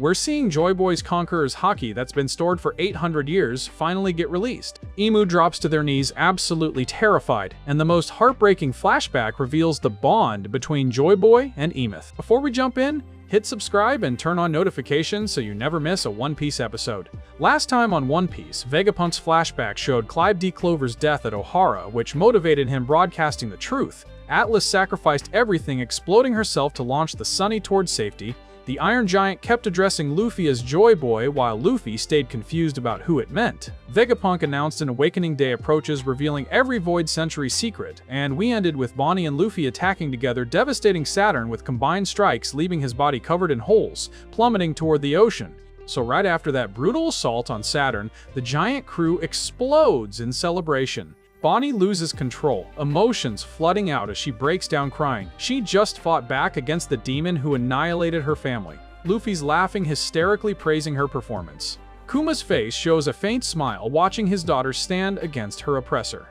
We're seeing Joy Boy's Conqueror's haki that's been stored for 800 years finally get released. Imu drops to their knees absolutely terrified, and the most heartbreaking flashback reveals the bond between Joy Boy and Emeth. Before we jump in, hit subscribe and turn on notifications so you never miss a One Piece episode. Last time on One Piece, Vegapunk's flashback showed Clive D. Clover's death at Ohara, which motivated him broadcasting the truth. Atlas sacrificed everything, exploding herself to launch the Sunny towards safety. The Iron Giant kept addressing Luffy as Joy Boy, while Luffy stayed confused about who it meant. Vegapunk announced an Awakening Day approaches, revealing every Void Century secret, and we ended with Bonnie and Luffy attacking together, devastating Saturn with combined strikes, leaving his body covered in holes, plummeting toward the ocean. So right after that brutal assault on Saturn, the giant crew explodes in celebration. Bonnie loses control, emotions flooding out as she breaks down crying. She just fought back against the demon who annihilated her family. Luffy's laughing, hysterically praising her performance. Kuma's face shows a faint smile watching his daughter stand against her oppressor.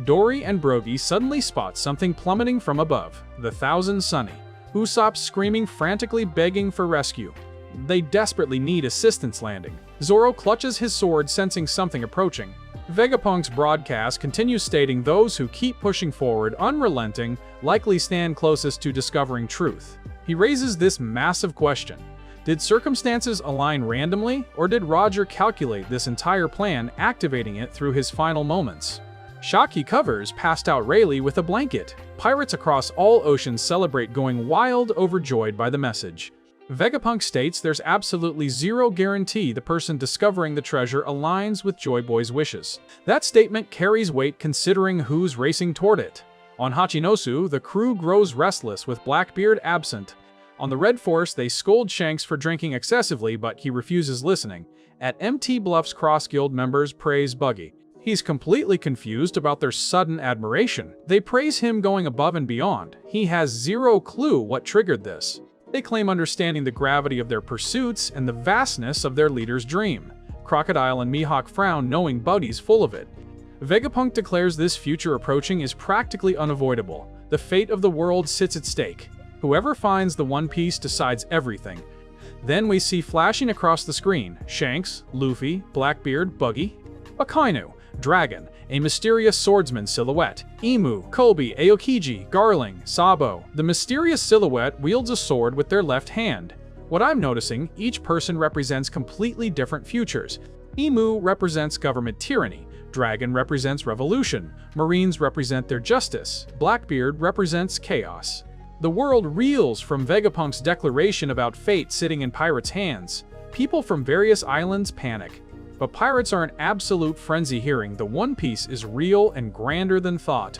Dory and Brogy suddenly spot something plummeting from above, the Thousand Sunny. Usopp screaming, frantically begging for rescue. They desperately need assistance landing. Zoro clutches his sword, sensing something approaching. Vegapunk's broadcast continues stating those who keep pushing forward, unrelenting, likely stand closest to discovering truth. He raises this massive question. Did circumstances align randomly, or did Roger calculate this entire plan, activating it through his final moments? Shaki covers passed out Rayleigh with a blanket. Pirates across all oceans celebrate, going wild, overjoyed by the message. Vegapunk states there's absolutely zero guarantee the person discovering the treasure aligns with Joy Boy's wishes. That statement carries weight considering who's racing toward it. On Hachinosu, the crew grows restless with Blackbeard absent. On the Red Force, they scold Shanks for drinking excessively, but he refuses listening. At MT Bluff's Cross Guild, members praise Buggy. He's completely confused about their sudden admiration. They praise him going above and beyond. He has zero clue what triggered this. They claim understanding the gravity of their pursuits and the vastness of their leader's dream. Crocodile and Mihawk frown, knowing Buggy's full of it. Vegapunk declares this future approaching is practically unavoidable. The fate of the world sits at stake. Whoever finds the One Piece decides everything. Then we see flashing across the screen, Shanks, Luffy, Blackbeard, Buggy, Akainu, Dragon, a mysterious swordsman silhouette, Emu, Kobe, Aokiji, Garling, Sabo. The mysterious silhouette wields a sword with their left hand. What I'm noticing, each person represents completely different futures. Emu represents government tyranny, Dragon represents revolution, Marines represent their justice, Blackbeard represents chaos. The world reels from Vegapunk's declaration about fate sitting in pirates' hands. People from various islands panic. But pirates are in absolute frenzy, hearing the One Piece is real and grander than thought.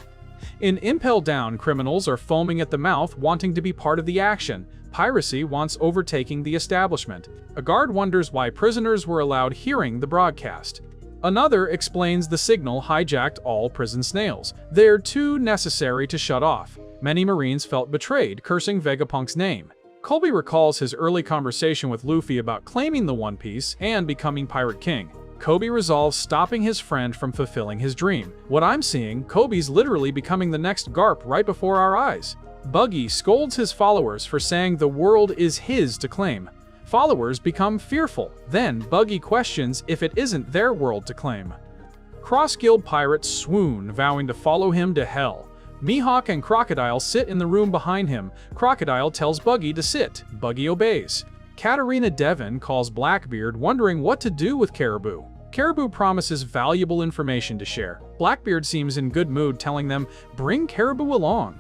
In Impel Down, criminals are foaming at the mouth, wanting to be part of the action. Piracy wants overtaking the establishment. A guard wonders why prisoners were allowed hearing the broadcast. Another explains the signal hijacked all prison snails. They're too necessary to shut off. Many Marines felt betrayed, cursing Vegapunk's name. Colby recalls his early conversation with Luffy about claiming the One Piece and becoming Pirate King. Kobe resolves stopping his friend from fulfilling his dream. What I'm seeing, Kobe's literally becoming the next Garp right before our eyes. Buggy scolds his followers for saying the world is his to claim. Followers become fearful. Then Buggy questions if it isn't their world to claim. Cross Guild pirates swoon, vowing to follow him to hell. Mihawk and Crocodile sit in the room behind him. Crocodile tells Buggy to sit. Buggy obeys. Katarina Devon calls Blackbeard, wondering what to do with Caribou. Caribou promises valuable information to share. Blackbeard seems in good mood, telling them, bring Caribou along.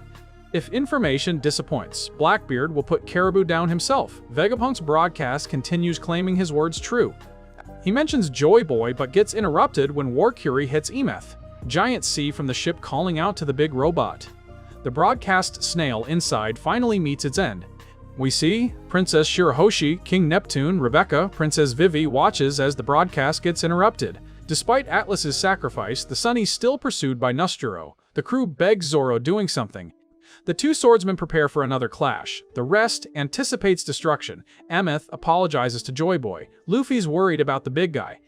If information disappoints, Blackbeard will put Caribou down himself. Vegapunk's broadcast continues, claiming his words true. He mentions Joy Boy, but gets interrupted when Warcury hits Emeth. Giants see from the ship, calling out to the big robot. The broadcast snail inside finally meets its end. We see Princess Shirahoshi, King Neptune, Rebecca, Princess Vivi watches as the broadcast gets interrupted. Despite Atlas's sacrifice, the Sunny's still pursued by Nostro. The crew begs Zoro doing something. The two swordsmen prepare for another clash. The rest anticipates destruction. Emeth apologizes to Joy Boy. Luffy's worried about the big guy.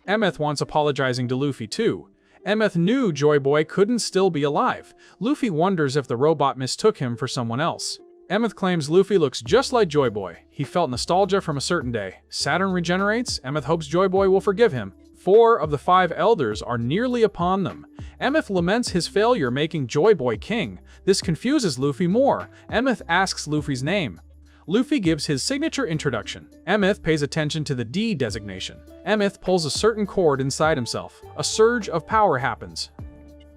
Emeth wants apologizing to Luffy too. Emeth knew Joy Boy couldn't still be alive. Luffy wonders if the robot mistook him for someone else. Emmet claims Luffy looks just like Joy Boy. He felt nostalgia from a certain day. Saturn regenerates. Emmet hopes Joy Boy will forgive him. 4 of the 5 elders are nearly upon them. Emmet laments his failure making Joy Boy king. This confuses Luffy more. Emmet asks Luffy's name. Luffy gives his signature introduction. Emmet pays attention to the D designation. Emmet pulls a certain cord inside himself. A surge of power happens.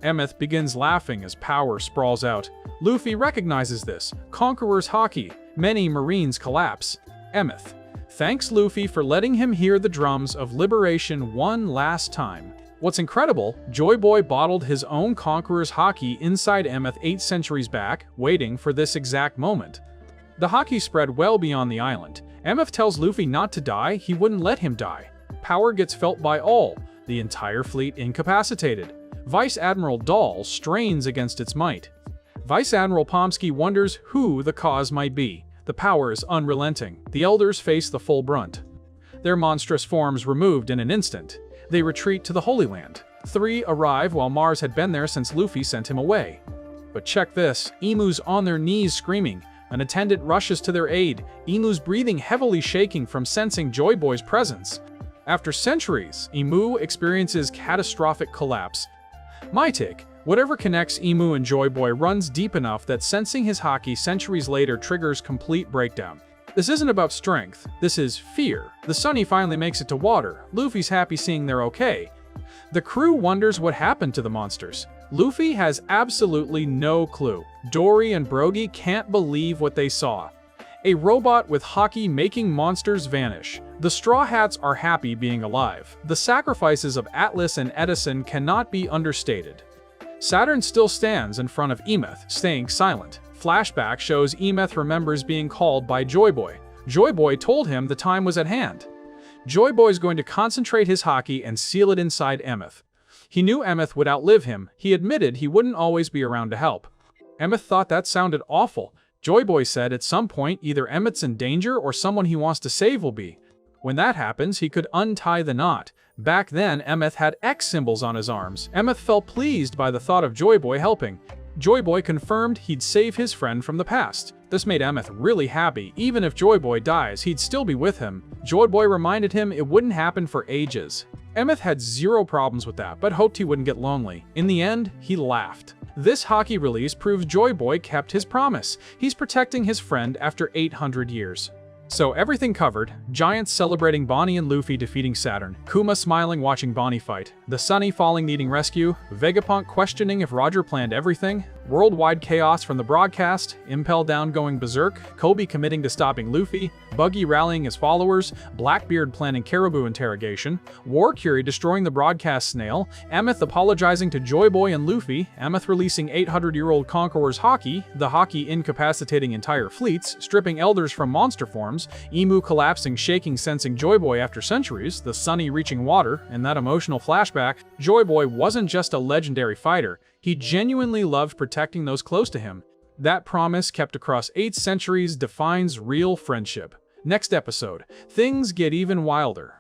Emmet begins laughing as power sprawls out. Luffy recognizes this. Conqueror's Haki. Many Marines collapse. Emmet thanks Luffy for letting him hear the drums of liberation one last time. What's incredible, Joy Boy bottled his own Conqueror's Haki inside Emmet 8 centuries back, waiting for this exact moment. The Haki spread well beyond the island. Emmet tells Luffy not to die, he wouldn't let him die. Power gets felt by all, the entire fleet incapacitated. Vice Admiral Dahl strains against its might. Vice Admiral Pomsky wonders who the cause might be. The power is unrelenting. The elders face the full brunt. Their monstrous forms removed in an instant. They retreat to the Holy Land. 3 arrive while Mars had been there since Luffy sent him away. But check this, Emu's on their knees screaming. An attendant rushes to their aid, Emu's breathing heavily shaking from sensing Joy Boy's presence. After centuries, Emu experiences catastrophic collapse. My take, whatever connects Emu and Joy Boy runs deep enough that sensing his Haki centuries later triggers complete breakdown. This isn't about strength, this is fear. The Sunny finally makes it to water. Luffy's happy seeing they're okay. The crew wonders what happened to the monsters. Luffy has absolutely no clue. Dory and Brogy can't believe what they saw. A robot with Haki making monsters vanish. The Straw Hats are happy being alive. The sacrifices of Atlas and Edison cannot be understated. Saturn still stands in front of Emmet, staying silent. Flashback shows Emmet remembers being called by Joy Boy. Joy Boy told him the time was at hand. Joy Boy is going to concentrate his Haki and seal it inside Emmet. He knew Emmet would outlive him. He admitted he wouldn't always be around to help. Emmet thought that sounded awful. Joy Boy said at some point either Emmet's in danger or someone he wants to save will be. When that happens, he could untie the knot. Back then, Emmet had X symbols on his arms. Emmet felt pleased by the thought of Joy Boy helping. Joy Boy confirmed he'd save his friend from the past. This made Emmet really happy. Even if Joy Boy dies, he'd still be with him. Joy Boy reminded him it wouldn't happen for ages. Emmet had zero problems with that, but hoped he wouldn't get lonely. In the end, he laughed. This Haki release proves Joy Boy kept his promise. He's protecting his friend after 800 years. So everything covered, Giants celebrating Bonnie and Luffy defeating Saturn, Kuma smiling watching Bonnie fight, the Sunny falling needing rescue, Vegapunk questioning if Roger planned everything, worldwide chaos from the broadcast, Impel Down going berserk, Kobe committing to stopping Luffy, Buggy rallying his followers, Blackbeard planning Caribou interrogation, Warcurie destroying the broadcast snail, Emmet apologizing to Joy Boy and Luffy, Emmet releasing 800-year-old Conqueror's Haki, the Haki incapacitating entire fleets, stripping elders from monster forms, Emu collapsing shaking sensing Joy Boy after centuries, the Sunny reaching water, and that emotional flashback. Joy Boy wasn't just a legendary fighter, he genuinely loved protecting those close to him. That promise kept across 8 centuries defines real friendship. Next episode, things get even wilder.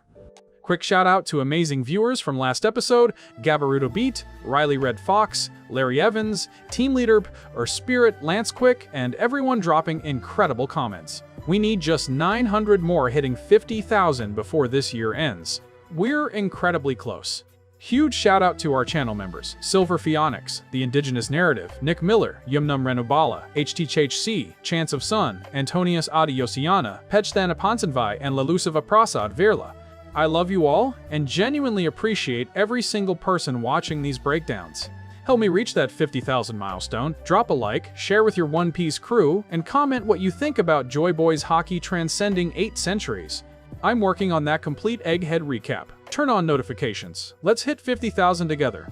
Quick shout out to amazing viewers from last episode, Gabaruto Beat, Riley Red Fox, Larry Evans, Team Leader, Spirit, Lance Quick, and everyone dropping incredible comments. We need just 900 more hitting 50,000 before this year ends. We're incredibly close. Huge shout out to our channel members, Silver Pheonix, The Indigenous Narrative, Nick Miller, Yumnum Renubala, HTHC, Chance of Sun, Antonius Adiosiana, Pechthana Ponsanvai, and Lalusiva Prasad Verla. I love you all, and genuinely appreciate every single person watching these breakdowns. Help me reach that 50,000 milestone, drop a like, share with your One Piece crew, and comment what you think about Joy Boy's Haki transcending 8 centuries. I'm working on that complete Egghead recap. Turn on notifications. Let's hit 50,000 together.